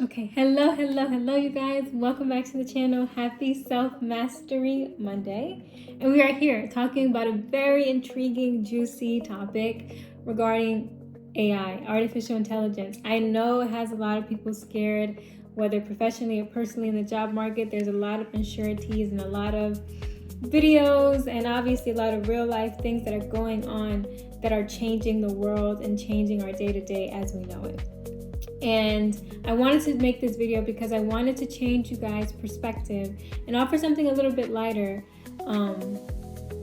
Okay, hello, you guys. Welcome back to the channel. Happy Self-Mastery Monday. And we are here talking about a very intriguing, juicy topic regarding AI, artificial intelligence. I know it has a lot of people scared, whether professionally or personally in the job market. There's a lot of uncertainties and a lot of videos and obviously a lot of real life things that are going on that are changing the world and changing our day-to-day as we know it. And I wanted to make this video because I wanted to change you guys' perspective and offer something a little bit lighter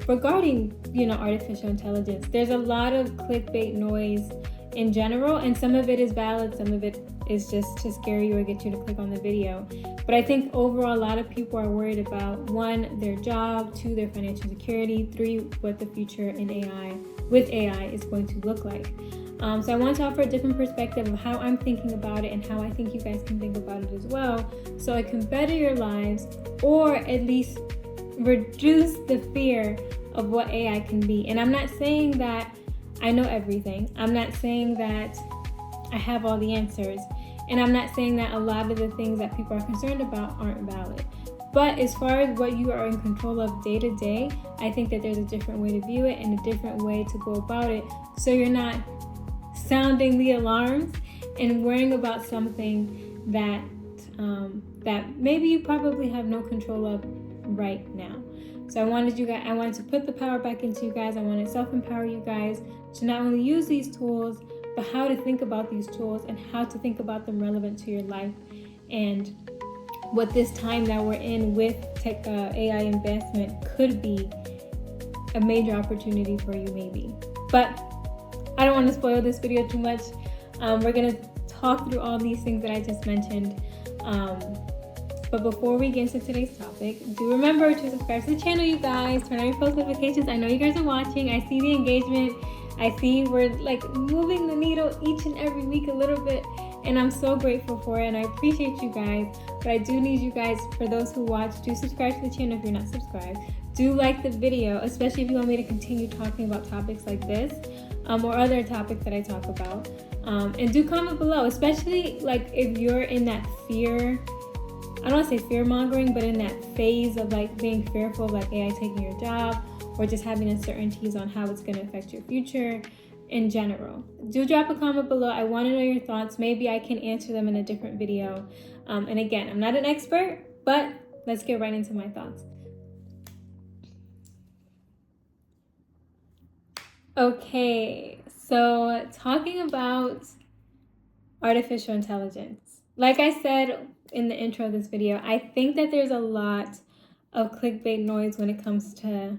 regarding, artificial intelligence. There's a lot of clickbait noise in general, and some of it is valid, some of it is just to scare you or get you to click on the video. But I think overall, a lot of people are worried about, 1, their job, 2, their financial security, 3, what the future with AI is going to look like. So I want to offer a different perspective of how I'm thinking about it and how I think you guys can think about it as well, so it can better your lives or at least reduce the fear of what AI can be. And I'm not saying that I know everything. I'm not saying that I have all the answers. And I'm not saying that a lot of the things that people are concerned about aren't valid. But as far as what you are in control of day to day, I think that there's a different way to view it and a different way to go about it, so you're not sounding the alarms and worrying about something that maybe you probably have no control of right now. So I wanted to put the power back into you guys. I want to self-empower you guys to not only use these tools, but how to think about these tools and how to think about them relevant to your life, and what this time that we're in with AI advancement could be a major opportunity for you maybe. But I don't want to spoil this video too much. We're going to talk through all these things that I just mentioned. But before we get into today's topic, do remember to subscribe to the channel, you guys. Turn on your post notifications. I know you guys are watching. I see the engagement. I see we're moving the needle each and every week a little bit. And I'm so grateful for it. And I appreciate you guys. But I do need you guys, for those who watch, do subscribe to the channel if you're not subscribed. Do like the video, especially if you want me to continue talking about topics like this. Or other topics that I talk about. And do comment below, especially if you're in that fear, I don't want to say fear mongering, but in that phase of being fearful of AI taking your job, or just having uncertainties on how it's going to affect your future in general. Do drop a comment below. I want to know your thoughts. Maybe I can answer them in a different video. And again, I'm not an expert, but let's get right into my thoughts. Okay, so talking about artificial intelligence. Like I said in the intro of this video, I think that there's a lot of clickbait noise when it comes to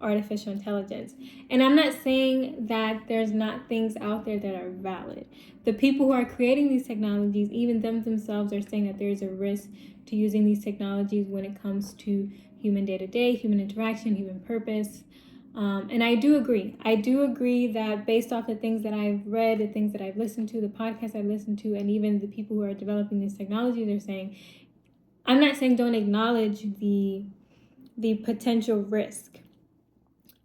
artificial intelligence. And I'm not saying that there's not things out there that are valid. The people who are creating these technologies, even themselves, are saying that there's a risk to using these technologies when it comes to human day-to-day, human interaction, human purpose. And I do agree. I do agree that based off the things that I've read, the things that I've listened to, the podcasts I've listened to, and even the people who are developing this technology, they're saying, I'm not saying don't acknowledge the potential risk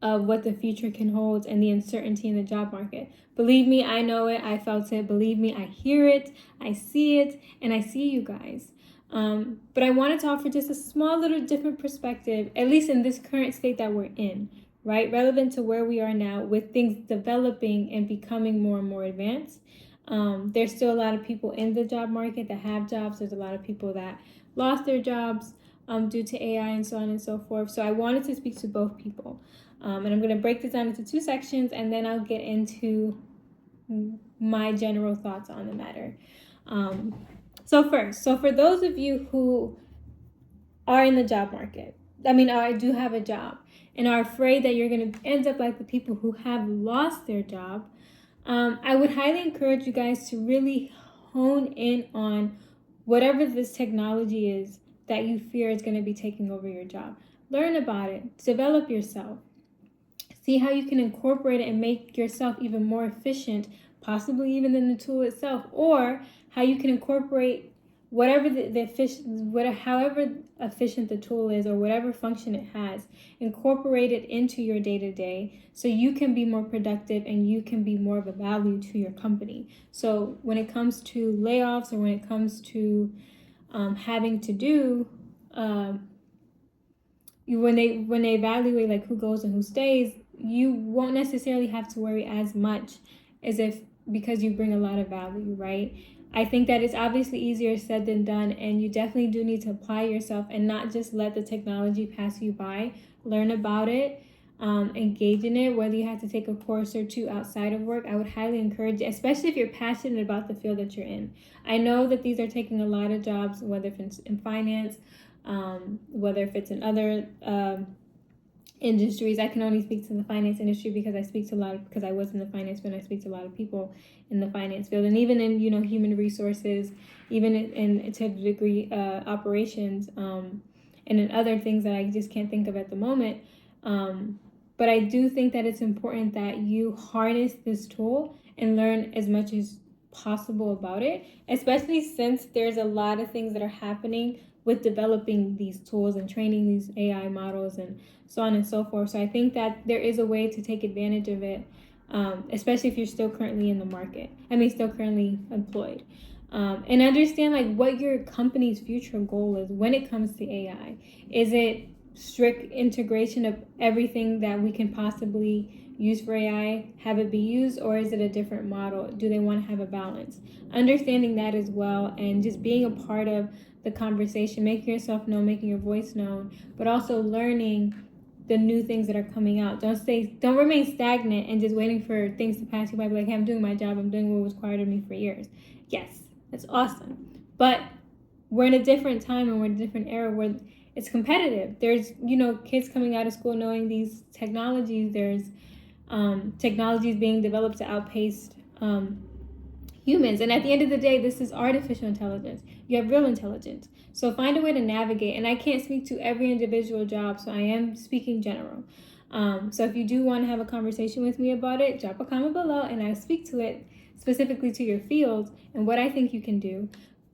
of what the future can hold and the uncertainty in the job market. Believe me, I know it. I felt it. Believe me, I hear it. I see it. And I see you guys. But I wanted to offer just a small little different perspective, at least in this current state that we're in. Right? Relevant to where we are now, with things developing and becoming more and more advanced. There's still a lot of people in the job market that have jobs. There's a lot of people that lost their jobs due to AI and so on and so forth. So I wanted to speak to both people. And I'm going to break this down into 2 sections, and then I'll get into my general thoughts on the matter. So for those of you who are in the job market, I do have a job, and are afraid that you're going to end up like the people who have lost their job, I would highly encourage you guys to really hone in on whatever this technology is that you fear is going to be taking over your job. Learn about it. Develop yourself. See how you can incorporate it and make yourself even more efficient, possibly even than the tool itself, or how you can incorporate whatever however efficient the tool is or whatever function it has, incorporate it into your day-to-day so you can be more productive and you can be more of a value to your company. So when it comes to layoffs or when it comes to having to do when they evaluate like who goes and who stays, you won't necessarily have to worry as much as if because you bring a lot of value, right? I think that it's obviously easier said than done, and you definitely do need to apply yourself and not just let the technology pass you by. Learn about it, engage in it, whether you have to take a course or two outside of work. I would highly encourage it, especially if you're passionate about the field that you're in. I know that these are taking a lot of jobs, whether it's in finance, whether if it's in other industries. I can only speak to the finance industry because I was in the finance field, and I speak to a lot of people in the finance field, and even in human resources, even in to a degree operations, and in other things that I just can't think of at the moment. But I do think that it's important that you harness this tool and learn as much as possible about it, especially since there's a lot of things that are happening with developing these tools and training these AI models and so on and so forth. So I think that there is a way to take advantage of it, especially if you're still currently in the market. Still currently employed. And understand like what your company's future goal is when it comes to AI. Is it strict integration of everything that we can possibly use for AI, have it be used, or is it a different model? Do they want to have a balance? Understanding that as well, and just being a part of the conversation, making yourself known, making your voice known, but also learning the new things that are coming out. Don't remain stagnant and just waiting for things to pass you by. Be like, hey, I'm doing my job. I'm doing what was required of me for years. Yes, that's awesome. But we're in a different time and we're in a different era where it's competitive. There's, kids coming out of school knowing these technologies. There's technologies being developed to outpace humans. And at the end of the day, this is artificial intelligence. You have real intelligence. So find a way to navigate. And I can't speak to every individual job, so I am speaking general. So if you do want to have a conversation with me about it, drop a comment below and I'll speak to it specifically to your field and what I think you can do.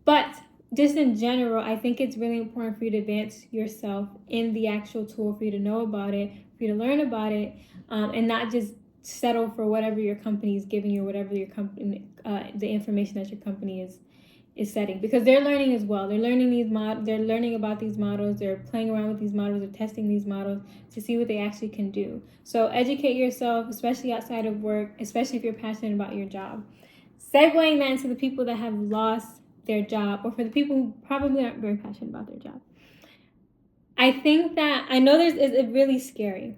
But just in general, I think it's really important for you to advance yourself in the actual tool, for you to know about it, for you to learn about it, and not just settle for whatever your company is giving you, or whatever your company, the information that your company is setting, because they're learning as well. They're learning they're learning about these models. They're playing around with these models. They're testing these models to see what they actually can do. So educate yourself, especially outside of work, especially if you're passionate about your job. Segueing that into the people that have lost their job, or for the people who probably aren't very passionate about their job. I think that I know it's really scary.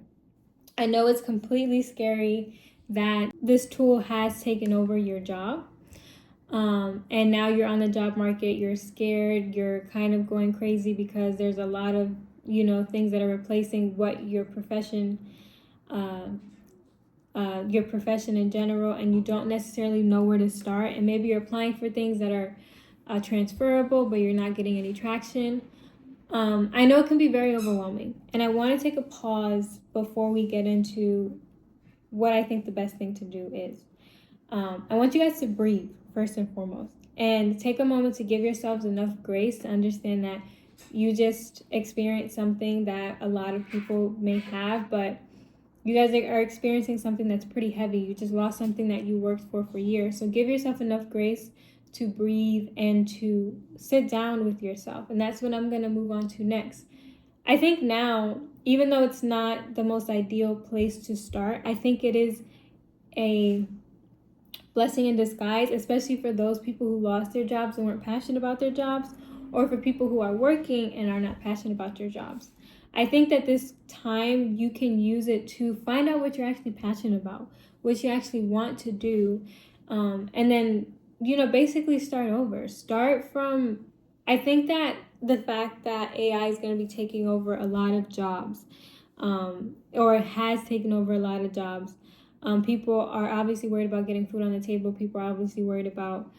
I know it's completely scary that this tool has taken over your job. And now you're on the job market, you're scared, you're kind of going crazy because there's a lot of, things that are replacing what your profession in general, and you don't necessarily know where to start. And maybe you're applying for things that are transferable, but you're not getting any traction. I know it can be very overwhelming, and I want to take a pause before we get into what I think the best thing to do is. I want you guys to breathe first and foremost, and take a moment to give yourselves enough grace to understand that you just experienced something that a lot of people may have, but you guys are experiencing something that's pretty heavy. You just lost something that you worked for years. So give yourself enough grace to breathe and to sit down with yourself. And that's what I'm going to move on to next. I think now, even though it's not the most ideal place to start, I think it is a blessing in disguise, especially for those people who lost their jobs and weren't passionate about their jobs, or for people who are working and are not passionate about their jobs. I think that this time you can use it to find out what you're actually passionate about, what you actually want to do, and then, basically start over. Start from, I think that the fact that AI is going to be taking over a lot of jobs, or has taken over a lot of jobs. People are obviously worried about getting food on the table. People are obviously worried about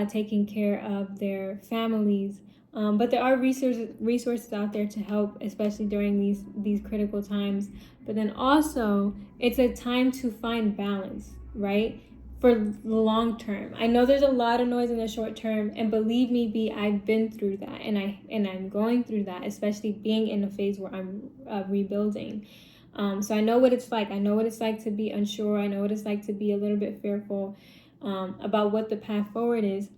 taking care of their families. But there are resources out there to help, especially during these critical times. But then also, it's a time to find balance, right? for the long term. I know there's a lot of noise in the short term, and believe me, B, I've been through that, and I'm going through that, especially being in a phase where I'm rebuilding. So I know what it's like. I know what it's like to be unsure. I know what it's like to be a little bit fearful about what the path forward is.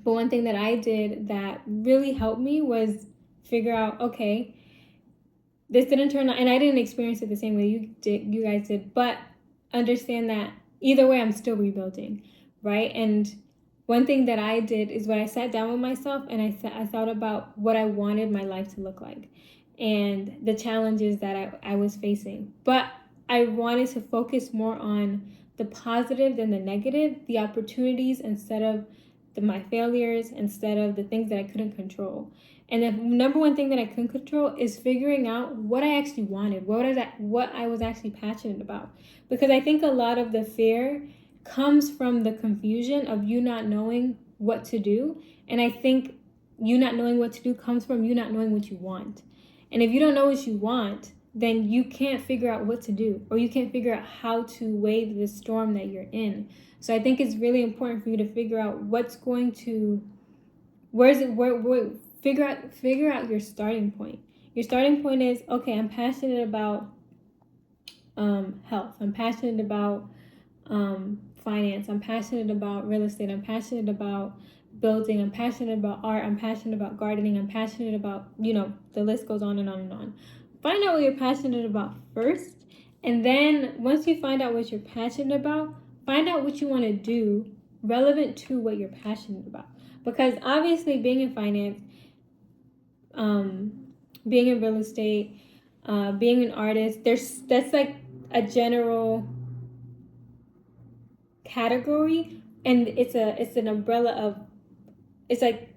But one thing that I did that really helped me was figure out, okay, this didn't turn out, and I didn't experience it the same way you guys did, but understand that either way, I'm still rebuilding, right? And one thing that I did is when I sat down with myself and I thought about what I wanted my life to look like and the challenges that I was facing. But I wanted to focus more on the positive than the negative, the opportunities instead of my failures, instead of the things that I couldn't control. And the number one thing that I couldn't control is figuring out what I actually wanted, what I was actually passionate about. Because I think a lot of the fear comes from the confusion of you not knowing what to do. And I think you not knowing what to do comes from you not knowing what you want. And if you don't know what you want, then you can't figure out what to do, or you can't figure out how to wave the storm that you're in. So I think it's really important for you to figure out what's going to, figure out your starting point. Your starting point is, okay, I'm passionate about health. I'm passionate about finance. I'm passionate about real estate. I'm passionate about building. I'm passionate about art. I'm passionate about gardening. I'm passionate about, the list goes on and on and on. Find out what you're passionate about first. And then once you find out what you're passionate about, find out what you want to do relevant to what you're passionate about. Because obviously being in finance, being in real estate, being an artist, that's like a general category, and it's an umbrella of, it's a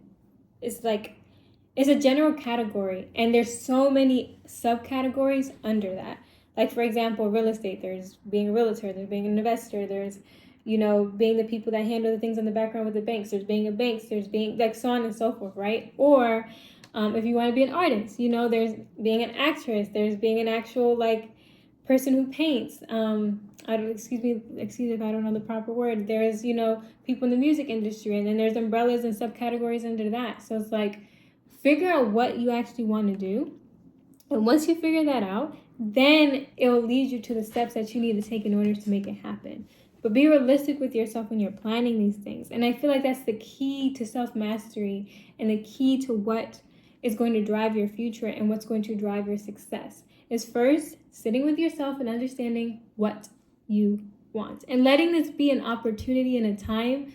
general category, and there's so many subcategories under that. Like, for example, real estate, there's being a realtor, there's being an investor, there's being the people that handle the things in the background with the banks, there's being a bank, there's being, like, so on and so forth, right? Or if you want to be an artist, there's being an actress, there's being an actual, like, person who paints. Excuse me if I don't know the proper word. There's, people in the music industry, and then there's umbrellas and subcategories under that. So it's like, figure out what you actually want to do. And once you figure that out, then it will lead you to the steps that you need to take in order to make it happen. But be realistic with yourself when you're planning these things. And I feel like that's the key to self-mastery and the key to what is going to drive your future and what's going to drive your success. Is first sitting with yourself and understanding what you want, and letting this be an opportunity and a time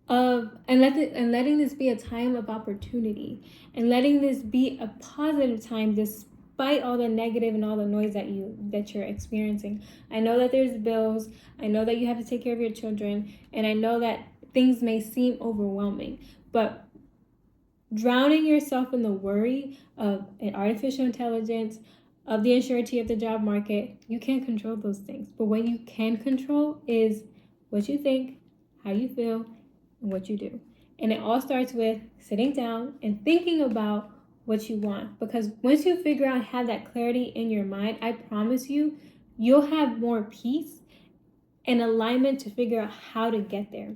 of, letting this be a time of opportunity, and letting this be a positive time despite all the negative and all the noise that you're experiencing. I know that there's bills, I know that you have to take care of your children, and I know that things may seem overwhelming, but drowning yourself in the worry of an artificial intelligence, of the uncertainty of the job market, you can't control those things. But what you can control is what you think, how you feel, and what you do. And it all starts with sitting down and thinking about what you want. Because once you figure out, have that clarity in your mind, I promise you, you'll have more peace and alignment to figure out how to get there.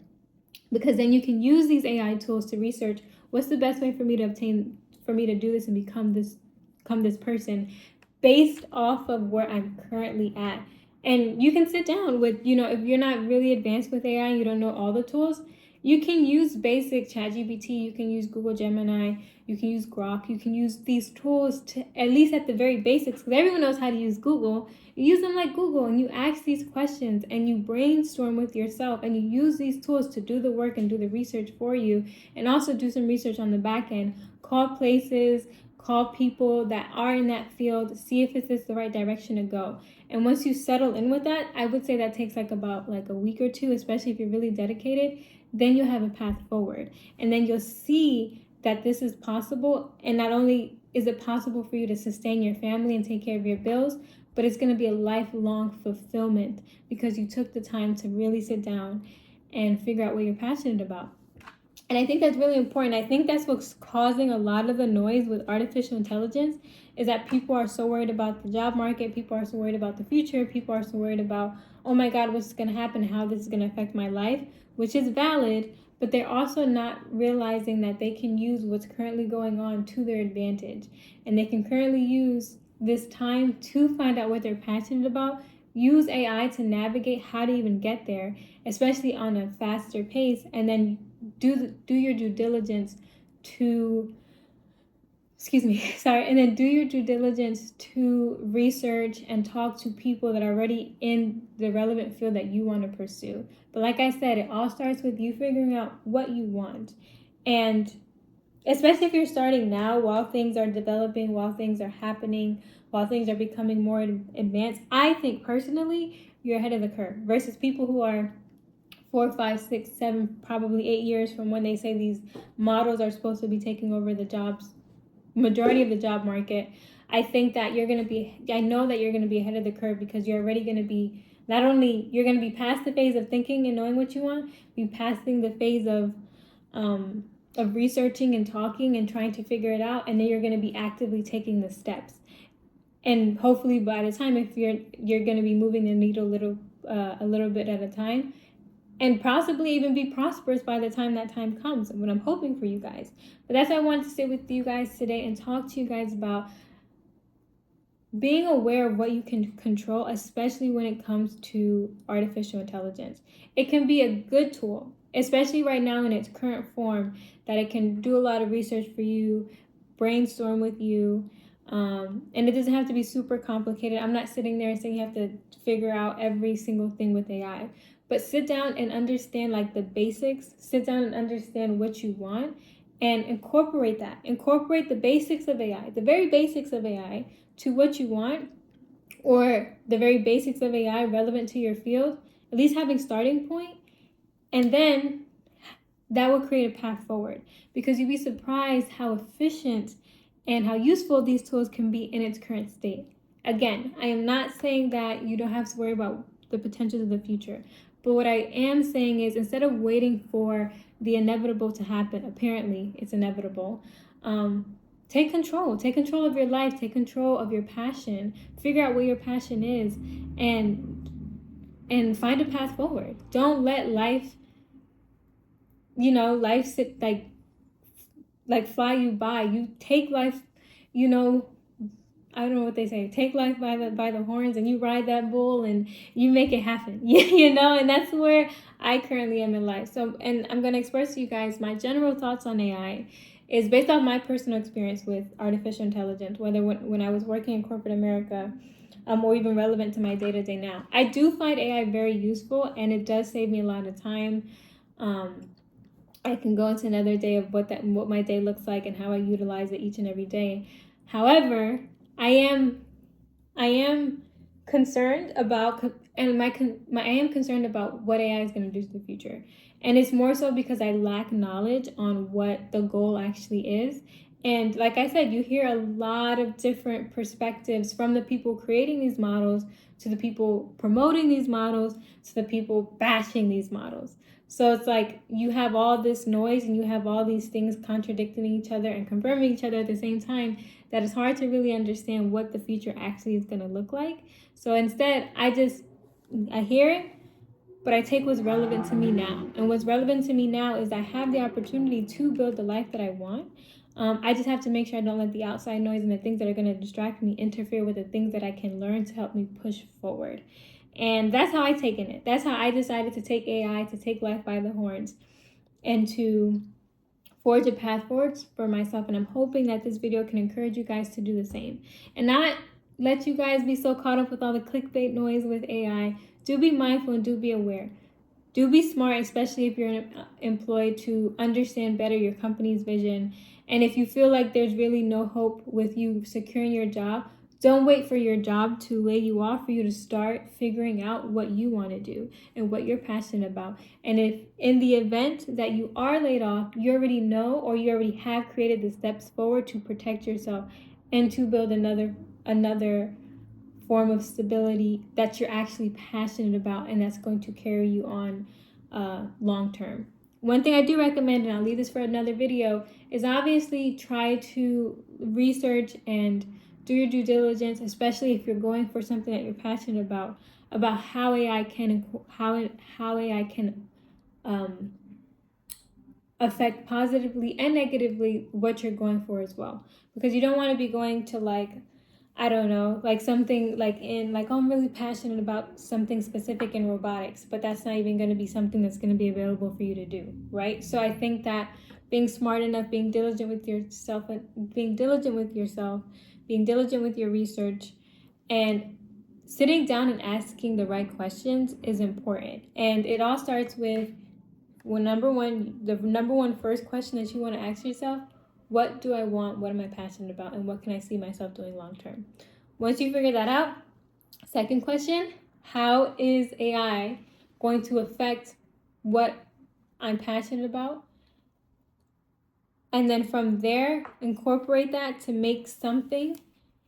Because then you can use these AI tools to research what's the best way for me to do this and become this person, based off of where I'm currently at. And you can sit down with, if you're not really advanced with AI and you don't know all the tools, you can use basic ChatGPT, you can use Google Gemini, you can use Grok, you can use these tools to, at least at the very basics, because everyone knows how to use Google. You use them like Google, and you ask these questions, and you brainstorm with yourself, and you use these tools to do the work and do the research for you, and also do some research on the back end. Call places, call people that are in that field, see if this is the right direction to go. And once you settle in with that, I would say that takes about a week or two, especially if you're really dedicated. Then you'll have a path forward. And then you'll see that this is possible. And not only is it possible for you to sustain your family and take care of your bills, but it's going to be a lifelong fulfillment because you took the time to really sit down and figure out what you're passionate about. And I think that's really important. I think that's what's causing a lot of the noise with artificial intelligence, is that people are so worried about the job market, people are so worried about the future, people are so worried about, oh my God, what's going to happen, how this is going to affect my life, which is valid, but they're also not realizing that they can use what's currently going on to their advantage. And they can currently use this time to find out what they're passionate about, use AI to navigate how to even get there, especially on a faster pace, and then do your due diligence to and then do your due diligence to research and talk to people that are already in the relevant field that you want to pursue. But like I said, it all starts with you figuring out what you want. And especially if you're starting now, while things are developing, while things are happening, while things are becoming more advanced, I think personally you're ahead of the curve versus people who are 4, 5, 6, 7, probably 8 years from when they say these models are supposed to be taking over the jobs, majority of the job market. I think that I know that you're going to be ahead of the curve, because you're already going to be, not only you're going to be past the phase of thinking and knowing what you want, be passing the phase of researching and talking and trying to figure it out, and then you're going to be actively taking the steps. And hopefully by the time, if you're going to be moving the needle a little bit at a time, and possibly even be prosperous by the time that time comes, and what I'm hoping for you guys. But that's why I wanted to sit with you guys today and talk to you guys about being aware of what you can control, especially when it comes to artificial intelligence. It can be a good tool, especially right now in its current form, that it can do a lot of research for you, brainstorm with you, and it doesn't have to be super complicated. I'm not sitting there saying you have to figure out every single thing with AI, but sit down and understand like the basics. Sit down and understand what you want and incorporate that. Incorporate the basics of AI, the very basics of AI, to what you want, or the very basics of AI relevant to your field, at least having starting point, and then that will create a path forward, because you'd be surprised how efficient and how useful these tools can be in its current state. Again, I am not saying that you don't have to worry about the potentials of the future, but what I am saying is, instead of waiting for the inevitable to happen, apparently it's inevitable, take control of your life, take control of your passion, figure out what your passion is, and find a path forward. Don't let life sit like fly you by. You take life, I don't know what they say, take life by the horns, and you ride that bull and you make it happen. And that's where I currently am in life. So, and I'm going to express to you guys my general thoughts on AI is based off my personal experience with artificial intelligence, whether when I was working in corporate America, or even relevant to my day-to-day now. I do find AI very useful, and it does save me a lot of time. I can go into another day of what my day looks like and how I utilize it each and every day. However, I am concerned about, and I am concerned about what AI is going to do to the future. And it's more so because I lack knowledge on what the goal actually is. And like I said, you hear a lot of different perspectives, from the people creating these models to the people promoting these models to the people bashing these models. So it's like you have all this noise and you have all these things contradicting each other and confirming each other at the same time, that it's hard to really understand what the future actually is going to look like. So instead, I hear it, but I take what's relevant to me now. And what's relevant to me now is I have the opportunity to build the life that I want. I just have to make sure I don't let the outside noise and the things that are going to distract me interfere with the things that I can learn to help me push forward. And that's how I taken it. That's how I decided to take AI, to take life by the horns, and to forge a path forward for myself. And I'm hoping that this video can encourage you guys to do the same, and not let you guys be so caught up with all the clickbait noise with AI. Do be mindful and do be aware. Do be smart, especially if you're employed, to understand better your company's vision. And if you feel like there's really no hope with you securing your job, don't wait for your job to lay you off for you to start figuring out what you want to do and what you're passionate about. And if in the event that you are laid off, you already know, or you already have created the steps forward to protect yourself and to build another form of stability that you're actually passionate about, and that's going to carry you on long term. one thing I do recommend, and I'll leave this for another video, is obviously try to research and do your due diligence, especially if you're going for something that you're passionate about how AI can affect positively and negatively what you're going for as well. Because you don't want to be going to like, I don't know, like something like oh, I'm really passionate about something specific in robotics, but that's not even going to be something that's going to be available for you to do, right? So I think that being smart enough, being diligent with yourself, being diligent with your research, and sitting down and asking the right questions is important. And it all starts with, the number one first question that you want to ask yourself: what do I want? What am I passionate about? And what can I see myself doing long term? Once you figure that out, second question: how is AI going to affect what I'm passionate about? And then from there, incorporate that to make something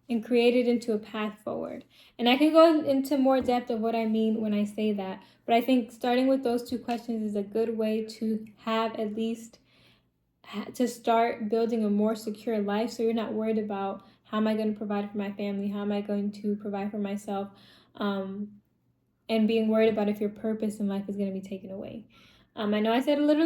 and create it into a path forward. And I can go into more depth of what I mean when I say that, but I think starting with those two questions is a good way to have at least to start building a more secure life, so you're not worried about how am I going to provide for my family, how am I going to provide for myself, and being worried about if your purpose in life is going to be taken away. I know I said a little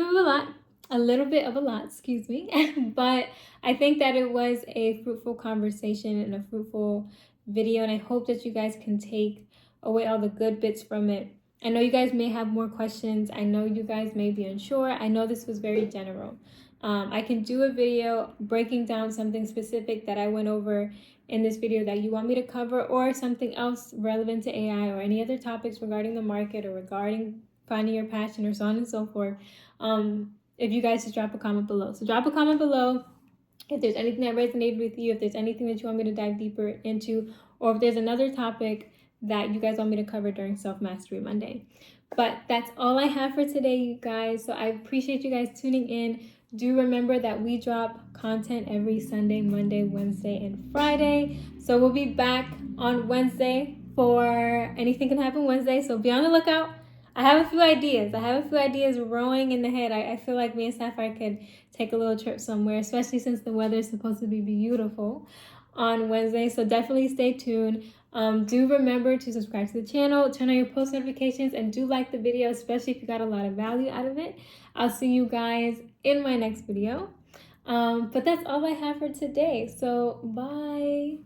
bit of a lot, excuse me, but I think that it was a fruitful conversation and a fruitful video, and I hope that you guys can take away all the good bits from it. I know you guys may have more questions. I know you guys may be unsure. I know this was very general. I can do a video breaking down something specific that I went over in this video that you want me to cover, or something else relevant to AI, or any other topics regarding the market or regarding finding your passion, or so on and so forth. If you guys just drop a comment below. So drop a comment below if there's anything that resonated with you, if there's anything that you want me to dive deeper into, or if there's another topic that you guys want me to cover during Self-Mastery Monday. But that's all I have for today, you guys. So I appreciate you guys tuning in. Do remember that we drop content every Sunday, Monday, Wednesday, and Friday. So we'll be back on Wednesday for Anything Can Happen Wednesday. So be on the lookout. I have a few ideas rolling in the head. I feel like me and Sapphire could take a little trip somewhere, especially since the weather is supposed to be beautiful on Wednesday. So definitely stay tuned. Do remember to subscribe to the channel, turn on your post notifications, and do like the video, especially if you got a lot of value out of it. I'll see you guys in my next video. But that's all I have for today. So bye.